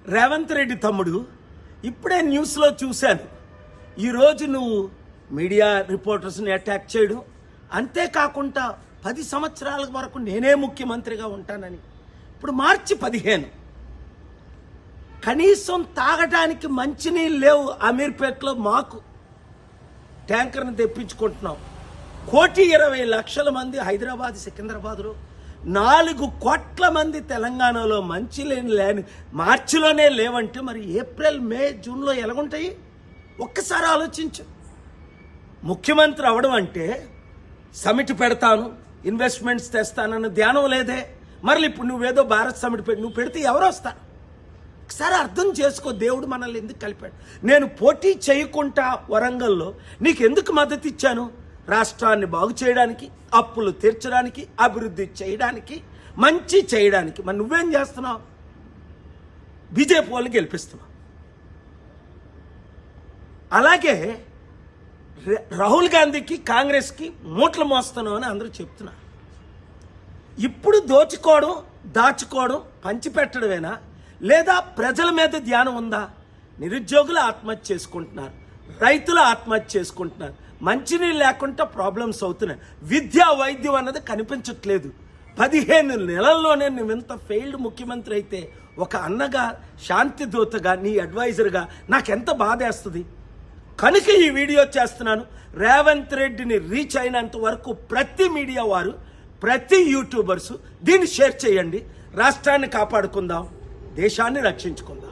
రేవంత్ రెడ్డి తమ్ముడు ఇప్పుడే న్యూస్లో చూశాను. ఈరోజు నువ్వు మీడియా రిపోర్టర్స్ని అటాక్ చేయడం, అంతేకాకుండా 10 సంవత్సరాల వరకు నేనే ముఖ్యమంత్రిగా ఉంటానని. ఇప్పుడు మార్చి 15 కనీసం తాగడానికి మంచినీళ్ళు లేవు. అమీర్పేటలో మాకు ట్యాంకర్ని తెప్పించుకుంటున్నాం. 1,20,00,000 మంది హైదరాబాద్ సికింద్రాబాద్లో, 4 కోట్ల మంది తెలంగాణలో మంచినీళ్ళు లేని మార్చిలోనే లేవంటే మరి ఏప్రిల్ మే జూన్లో ఎలాగుంటాయి? ఒక్కసారి ఆలోచించు. ముఖ్యమంత్రి అవడం అంటే సమిట్ పెడతాను, ఇన్వెస్ట్మెంట్స్ తెస్తానన్న ధ్యానం లేదే. మరి ఇప్పుడు నువ్వేదో భారత్ సమిట్ నువ్వు పెడితే ఎవరు వస్తారు? ఒకసారి అర్థం చేసుకో, దేవుడు మనల్ని ఎందుకు కలిపాడు. నేను పోటీ చేయకుండా వరంగల్లో నీకు ఎందుకు మద్దతు ఇచ్చాను? రాష్ట్రాన్ని బాగు చేయడానికి, అప్పులు తీర్చడానికి, అభివృద్ధి చేయడానికి, మంచి చేయడానికి. మరి నువ్వేం చేస్తున్నావు? బీజేపీ వాళ్ళు గెలిపిస్తున్నావు. అలాగే రాహుల్ గాంధీకి కాంగ్రెస్కి మూటలు మోస్తున్నావు అని అందరూ చెప్తున్నారు. ఇప్పుడు దోచుకోవడం, దాచుకోవడం, పంచిపెట్టడమేనా, లేదా ప్రజల మీద ధ్యానం ఉందా? నిరుద్యోగులు ఆత్మహత్య చేసుకుంటున్నారు, రైతులు ఆత్మహత్య చేసుకుంటున్నారు, మంచినీళ్ళు లేకుండా ప్రాబ్లమ్స్ అవుతున్నాయి, విద్యా వైద్యం అన్నది కనిపించట్లేదు. 15 నెలల్లోనే నువ్వు ఇంత ఫెయిల్డ్ ముఖ్యమంత్రి అయితే ఒక అన్నగా, శాంతి దూతగా, నీ అడ్వైజర్గా నాకెంత బాధేస్తుంది. కనుక ఈ వీడియో చేస్తున్నాను. రేవంత్ రెడ్డిని రీచ్ అయినంత వరకు ప్రతి మీడియా వారు, ప్రతి యూట్యూబర్సు దీన్ని షేర్ చేయండి. రాష్ట్రాన్ని కాపాడుకుందాం, దేశాన్ని రక్షించుకుందాం.